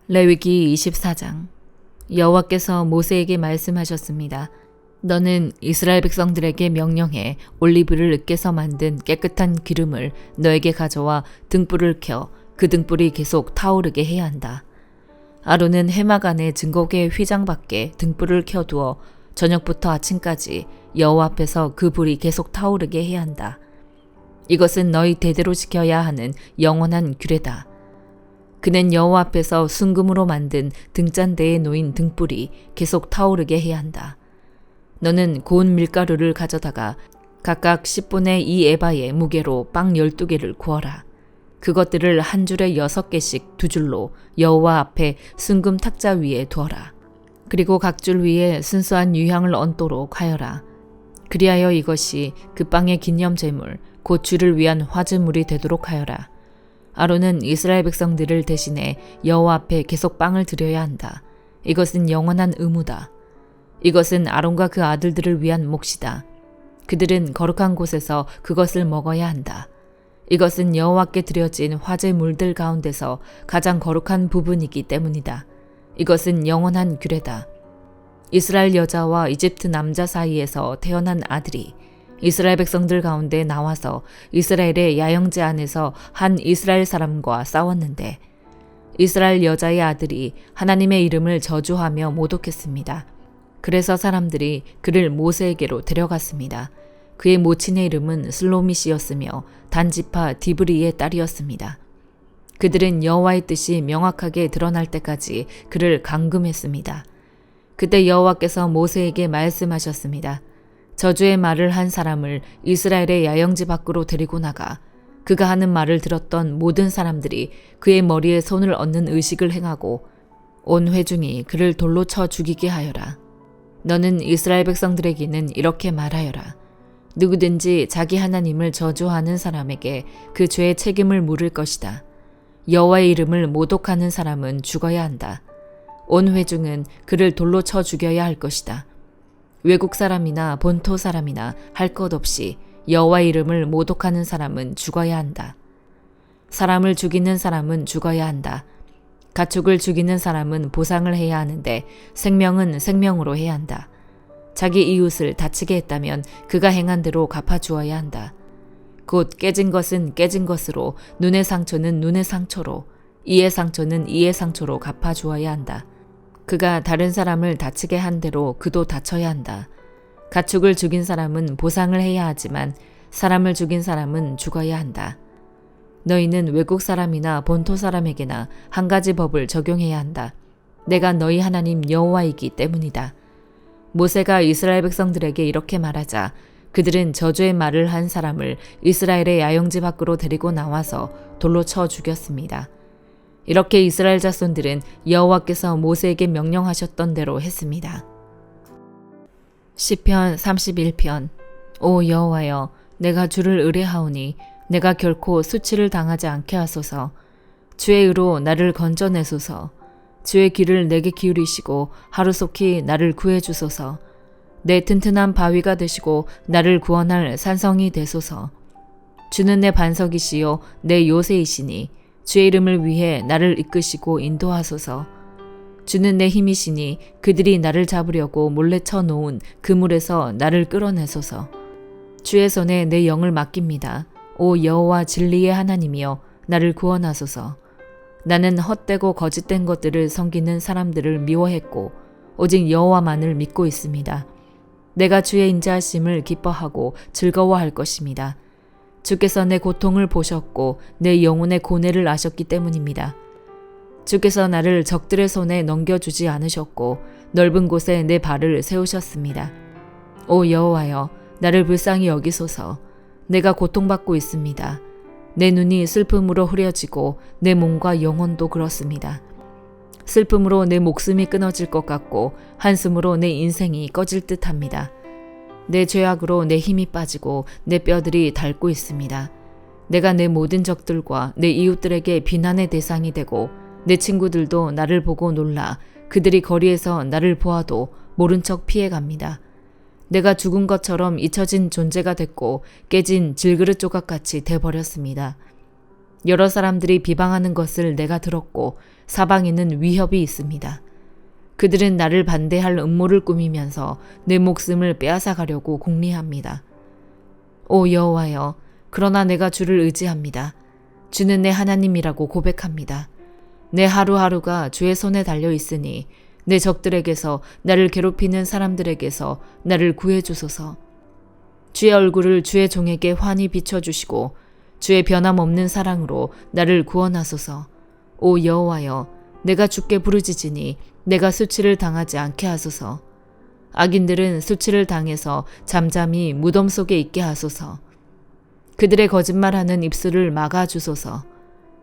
레위기 24장. 여호와께서 모세에게 말씀하셨습니다. 너는 이스라엘 백성들에게 명령해 올리브를 으깨서 만든 깨끗한 기름을 너에게 가져와 등불을 켜 그 등불이 계속 타오르게 해야 한다. 아론은 해막 안에 증거궤 휘장 밖에 등불을 켜두어 저녁부터 아침까지 여호와 앞에서 그 불이 계속 타오르게 해야 한다. 이것은 너희 대대로 지켜야 하는 영원한 규례다. 그는 여호와 앞에서 순금으로 만든 등잔대에 놓인 등불이 계속 타오르게 해야 한다. 너는 고운 밀가루를 가져다가 각각 10분의 2 에바의 무게로 빵 12개를 구워라. 그것들을 한 줄에 6개씩 두 줄로 여호와 앞에 순금 탁자 위에 두어라. 그리고 각 줄 위에 순수한 유향을 얹도록 하여라. 그리하여 이것이 그 빵의 기념제물 곧 주를 위한 화제물이 되도록 하여라. 아론은 이스라엘 백성들을 대신해 여호와 앞에 계속 빵을 드려야 한다. 이것은 영원한 의무다. 이것은 아론과 그 아들들을 위한 몫이다. 그들은 거룩한 곳에서 그것을 먹어야 한다. 이것은 여호와께 드려진 화제물들 가운데서 가장 거룩한 부분이기 때문이다. 이것은 영원한 규례다. 이스라엘 여자와 이집트 남자 사이에서 태어난 아들이 이스라엘 백성들 가운데 나와서 이스라엘의 야영제 안에서 한 이스라엘 사람과 싸웠는데 이스라엘 여자의 아들이 하나님의 이름을 저주하며 모독했습니다. 그래서 사람들이 그를 모세에게로 데려갔습니다. 그의 모친의 이름은 슬로미시였으며 단지파 디브리의 딸이었습니다. 그들은 여호와의 뜻이 명확하게 드러날 때까지 그를 감금했습니다. 그때 여호와께서 모세에게 말씀하셨습니다. 저주의 말을 한 사람을 이스라엘의 야영지 밖으로 데리고 나가 그가 하는 말을 들었던 모든 사람들이 그의 머리에 손을 얹는 의식을 행하고 온 회중이 그를 돌로 쳐 죽이게 하여라. 너는 이스라엘 백성들에게는 이렇게 말하여라. 누구든지 자기 하나님을 저주하는 사람에게 그 죄의 책임을 물을 것이다. 여호와의 이름을 모독하는 사람은 죽어야 한다. 온 회중은 그를 돌로 쳐 죽여야 할 것이다. 외국 사람이나 본토 사람이나 할 것 없이 여호와의 이름을 모독하는 사람은 죽어야 한다. 사람을 죽이는 사람은 죽어야 한다. 가축을 죽이는 사람은 보상을 해야 하는데 생명은 생명으로 해야 한다. 자기 이웃을 다치게 했다면 그가 행한 대로 갚아주어야 한다. 곧 깨진 것은 깨진 것으로 눈의 상처는 눈의 상처로 이의 상처는 이의 상처로 갚아주어야 한다. 그가 다른 사람을 다치게 한 대로 그도 다쳐야 한다. 가축을 죽인 사람은 보상을 해야 하지만 사람을 죽인 사람은 죽어야 한다. 너희는 외국 사람이나 본토 사람에게나 한 가지 법을 적용해야 한다. 내가 너희 하나님 여호와이기 때문이다. 모세가 이스라엘 백성들에게 이렇게 말하자 그들은 저주의 말을 한 사람을 이스라엘의 야영지 밖으로 데리고 나와서 돌로 쳐 죽였습니다. 이렇게 이스라엘 자손들은 여호와께서 모세에게 명령하셨던 대로 했습니다. 시편 31편. 오 여호와여, 내가 주를 의뢰하오니 내가 결코 수치를 당하지 않게 하소서. 주의 의로 나를 건져내소서. 주의 귀를 내게 기울이시고 하루속히 나를 구해주소서. 내 튼튼한 바위가 되시고 나를 구원할 산성이 되소서. 주는 내 반석이시요 내 요새이시니 주의 이름을 위해 나를 이끄시고 인도하소서. 주는 내 힘이시니 그들이 나를 잡으려고 몰래 쳐놓은 그물에서 나를 끌어내소서. 주의 손에 내 영을 맡깁니다. 오 여호와 진리의 하나님이여 나를 구원하소서. 나는 헛되고 거짓된 것들을 섬기는 사람들을 미워했고 오직 여호와만을 믿고 있습니다. 내가 주의 인자하심을 기뻐하고 즐거워할 것입니다. 주께서 내 고통을 보셨고 내 영혼의 고뇌를 아셨기 때문입니다. 주께서 나를 적들의 손에 넘겨주지 않으셨고 넓은 곳에 내 발을 세우셨습니다. 오 여호와여, 나를 불쌍히 여기소서. 내가 고통받고 있습니다. 내 눈이 슬픔으로 흐려지고 내 몸과 영혼도 그렇습니다. 슬픔으로 내 목숨이 끊어질 것 같고 한숨으로 내 인생이 꺼질 듯합니다. 내 죄악으로 내 힘이 빠지고 내 뼈들이 닳고 있습니다. 내가 내 모든 적들과 내 이웃들에게 비난의 대상이 되고 내 친구들도 나를 보고 놀라 그들이 거리에서 나를 보아도 모른 척 피해갑니다. 내가 죽은 것처럼 잊혀진 존재가 됐고 깨진 질그릇 조각같이 돼버렸습니다. 여러 사람들이 비방하는 것을 내가 들었고 사방에는 위협이 있습니다. 그들은 나를 반대할 음모를 꾸미면서 내 목숨을 빼앗아 가려고 궁리합니다. 오 여호와여, 그러나 내가 주를 의지합니다. 주는 내 하나님이라고 고백합니다. 내 하루하루가 주의 손에 달려 있으니 내 적들에게서, 나를 괴롭히는 사람들에게서 나를 구해주소서. 주의 얼굴을 주의 종에게 환히 비춰주시고 주의 변함없는 사랑으로 나를 구원하소서. 오 여호와여, 내가 주께 부르짖으니 내가 수치를 당하지 않게 하소서. 악인들은 수치를 당해서 잠잠히 무덤 속에 있게 하소서. 그들의 거짓말하는 입술을 막아주소서.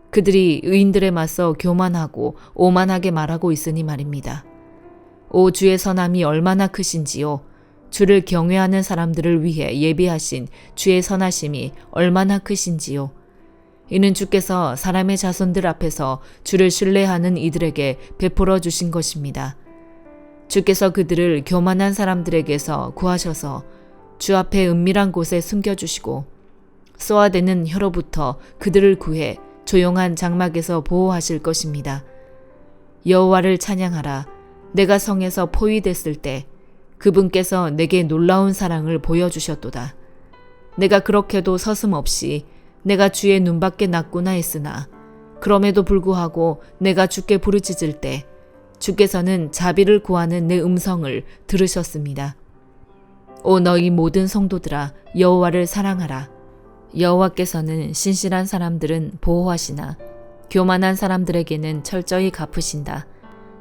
그들이 의인들에 맞서 교만하고 오만하게 말하고 있으니 말입니다. 오 주의 선함이 얼마나 크신지요. 주를 경외하는 사람들을 위해 예비하신 주의 선하심이 얼마나 크신지요. 이는 주께서 사람의 자손들 앞에서 주를 신뢰하는 이들에게 베풀어 주신 것입니다. 주께서 그들을 교만한 사람들에게서 구하셔서 주 앞에 은밀한 곳에 숨겨주시고 쏘아대는 혀로부터 그들을 구해 조용한 장막에서 보호하실 것입니다. 여호와를 찬양하라. 내가 성에서 포위됐을 때 그분께서 내게 놀라운 사랑을 보여주셨도다. 내가 그렇게도 서슴없이 내가 주의 눈밖에 났구나 했으나 그럼에도 불구하고 내가 주께 부르짖을 때 주께서는 자비를 구하는 내 음성을 들으셨습니다. 오 너희 모든 성도들아, 여호와를 사랑하라. 여호와께서는 신실한 사람들은 보호하시나 교만한 사람들에게는 철저히 갚으신다.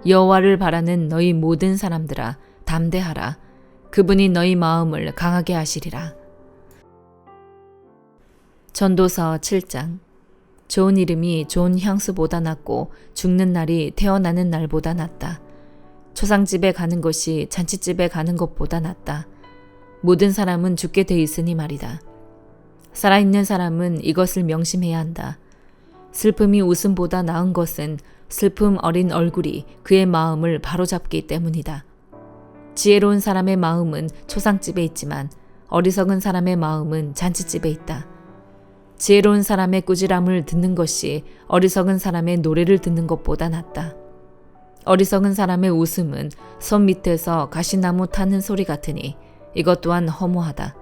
여호와를 바라는 너희 모든 사람들아, 담대하라. 그분이 너희 마음을 강하게 하시리라. 전도서 7장. 좋은 이름이 좋은 향수보다 낫고 죽는 날이 태어나는 날보다 낫다. 초상집에 가는 것이 잔치집에 가는 것보다 낫다. 모든 사람은 죽게 돼 있으니 말이다. 살아있는 사람은 이것을 명심해야 한다. 슬픔이 웃음보다 나은 것은 슬픔 어린 얼굴이 그의 마음을 바로잡기 때문이다. 지혜로운 사람의 마음은 초상집에 있지만 어리석은 사람의 마음은 잔치집에 있다. 지혜로운 사람의 꾸지람을 듣는 것이 어리석은 사람의 노래를 듣는 것보다 낫다. 어리석은 사람의 웃음은 손 밑에서 가시나무 타는 소리 같으니 이것 또한 허무하다.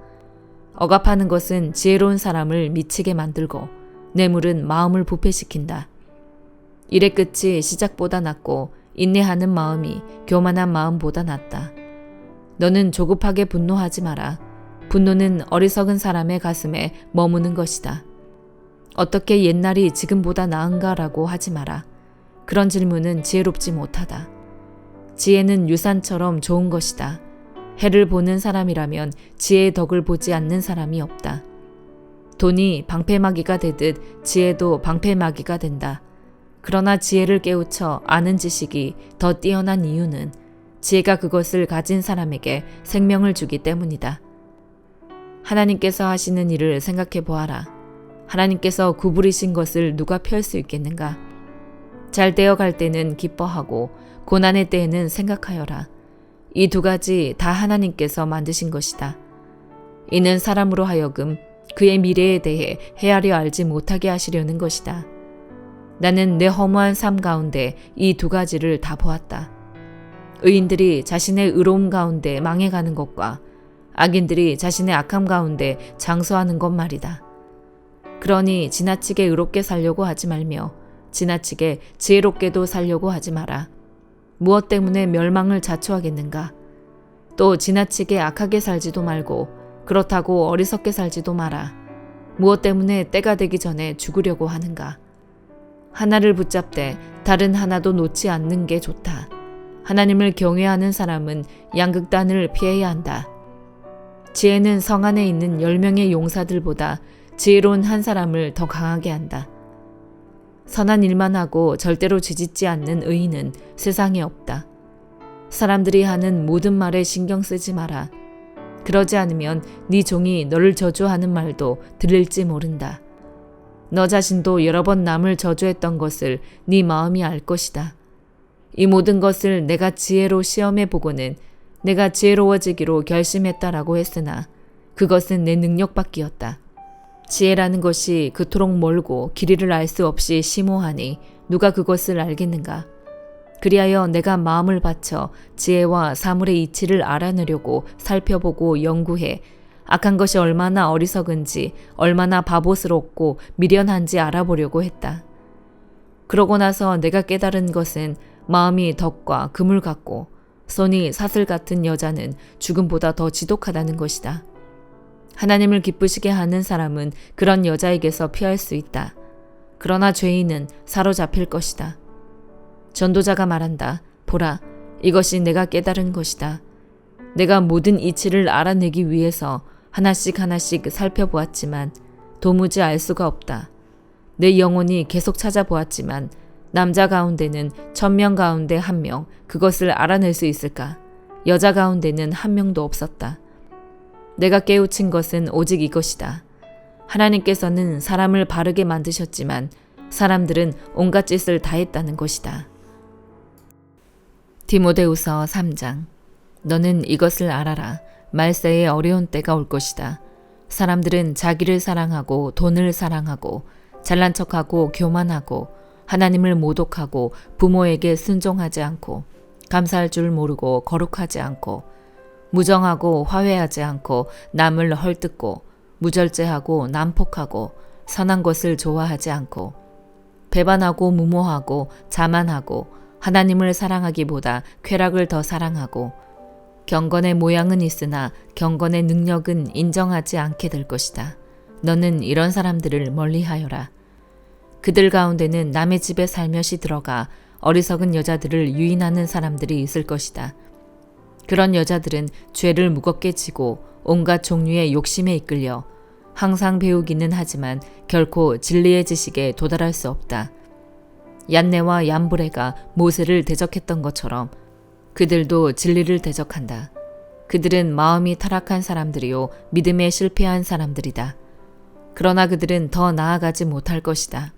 억압하는 것은 지혜로운 사람을 미치게 만들고 뇌물은 마음을 부패시킨다. 일의 끝이 시작보다 낫고 인내하는 마음이 교만한 마음보다 낫다. 너는 조급하게 분노하지 마라. 분노는 어리석은 사람의 가슴에 머무는 것이다. 어떻게 옛날이 지금보다 나은가라고 하지 마라. 그런 질문은 지혜롭지 못하다. 지혜는 유산처럼 좋은 것이다. 해를 보는 사람이라면 지혜의 덕을 보지 않는 사람이 없다. 돈이 방패막이가 되듯 지혜도 방패막이가 된다. 그러나 지혜를 깨우쳐 아는 지식이 더 뛰어난 이유는 지혜가 그것을 가진 사람에게 생명을 주기 때문이다. 하나님께서 하시는 일을 생각해 보아라. 하나님께서 구부리신 것을 누가 펼 수 있겠는가? 잘 되어갈 때는 기뻐하고 고난의 때에는 생각하여라. 이 두 가지 다 하나님께서 만드신 것이다. 이는 사람으로 하여금 그의 미래에 대해 헤아려 알지 못하게 하시려는 것이다. 나는 내 허무한 삶 가운데 이 두 가지를 다 보았다. 의인들이 자신의 의로움 가운데 망해가는 것과 악인들이 자신의 악함 가운데 장수하는 것 말이다. 그러니 지나치게 의롭게 살려고 하지 말며 지나치게 지혜롭게도 살려고 하지 마라. 무엇 때문에 멸망을 자초하겠는가? 또 지나치게 악하게 살지도 말고 그렇다고 어리석게 살지도 마라. 무엇 때문에 때가 되기 전에 죽으려고 하는가? 하나를 붙잡되 다른 하나도 놓지 않는 게 좋다. 하나님을 경외하는 사람은 양극단을 피해야 한다. 지혜는 성 안에 있는 10명의 용사들보다 지혜로운 한 사람을 더 강하게 한다. 선한 일만 하고 절대로 죄짓지 않는 의인은 세상에 없다. 사람들이 하는 모든 말에 신경 쓰지 마라. 그러지 않으면 네 종이 너를 저주하는 말도 들릴지 모른다. 너 자신도 여러 번 남을 저주했던 것을 네 마음이 알 것이다. 이 모든 것을 내가 지혜로 시험해 보고는 내가 지혜로워지기로 결심했다라고 했으나 그것은 내 능력밖이었다. 지혜라는 것이 그토록 멀고 길이를 알 수 없이 심오하니 누가 그것을 알겠는가? 그리하여 내가 마음을 바쳐 지혜와 사물의 이치를 알아내려고 살펴보고 연구해 악한 것이 얼마나 어리석은지 얼마나 바보스럽고 미련한지 알아보려고 했다. 그러고 나서 내가 깨달은 것은 마음이 덕과 금을 같고 손이 사슬 같은 여자는 죽음보다 더 지독하다는 것이다. 하나님을 기쁘시게 하는 사람은 그런 여자에게서 피할 수 있다. 그러나 죄인은 사로잡힐 것이다. 전도자가 말한다. 보라, 이것이 내가 깨달은 것이다. 내가 모든 이치를 알아내기 위해서 하나씩 하나씩 살펴보았지만 도무지 알 수가 없다. 내 영혼이 계속 찾아보았지만 남자 가운데는 1000명 가운데 1명 그것을 알아낼 수 있을까? 여자 가운데는 1명도 없었다. 내가 깨우친 것은 오직 이것이다. 하나님께서는 사람을 바르게 만드셨지만 사람들은 온갖 짓을 다 했다는 것이다. 디모데후서 3장. 너는 이것을 알아라. 말세에 어려운 때가 올 것이다. 사람들은 자기를 사랑하고 돈을 사랑하고 잘난 척하고 교만하고 하나님을 모독하고 부모에게 순종하지 않고 감사할 줄 모르고 거룩하지 않고 무정하고 화해하지 않고 남을 헐뜯고 무절제하고 난폭하고 선한 것을 좋아하지 않고 배반하고 무모하고 자만하고 하나님을 사랑하기보다 쾌락을 더 사랑하고 경건의 모양은 있으나 경건의 능력은 인정하지 않게 될 것이다. 너는 이런 사람들을 멀리하여라. 그들 가운데는 남의 집에 살며시 들어가 어리석은 여자들을 유인하는 사람들이 있을 것이다. 그런 여자들은 죄를 무겁게 지고 온갖 종류의 욕심에 이끌려 항상 배우기는 하지만 결코 진리의 지식에 도달할 수 없다. 얀네와 얀브레가 모세를 대적했던 것처럼 그들도 진리를 대적한다. 그들은 마음이 타락한 사람들이요 믿음에 실패한 사람들이다. 그러나 그들은 더 나아가지 못할 것이다.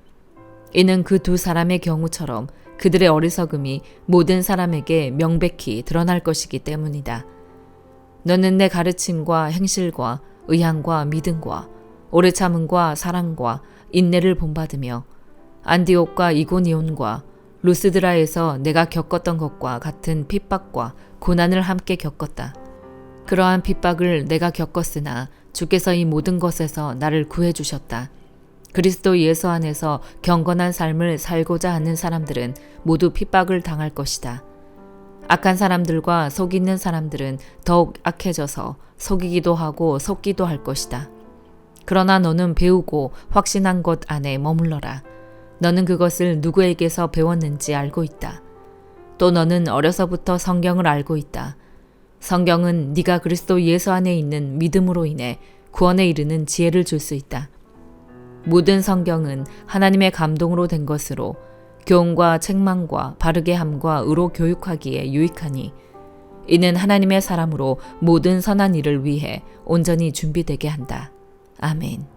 이는 그 두 사람의 경우처럼 그들의 어리석음이 모든 사람에게 명백히 드러날 것이기 때문이다. 너는 내 가르침과 행실과 의향과 믿음과 오래 참음과 사랑과 인내를 본받으며 안디옥과 이고니온과 루스드라에서 내가 겪었던 것과 같은 핍박과 고난을 함께 겪었다. 그러한 핍박을 내가 겪었으나 주께서 이 모든 것에서 나를 구해주셨다. 그리스도 예수 안에서 경건한 삶을 살고자 하는 사람들은 모두 핍박을 당할 것이다. 악한 사람들과 속이는 사람들은 더욱 악해져서 속이기도 하고 속기도 할 것이다. 그러나 너는 배우고 확신한 것 안에 머물러라. 너는 그것을 누구에게서 배웠는지 알고 있다. 또 너는 어려서부터 성경을 알고 있다. 성경은 네가 그리스도 예수 안에 있는 믿음으로 인해 구원에 이르는 지혜를 줄 수 있다. 모든 성경은 하나님의 감동으로 된 것으로 교훈과 책망과 바르게 함과 의로 교육하기에 유익하니 이는 하나님의 사람으로 모든 선한 일을 위해 온전히 준비되게 한다. 아멘.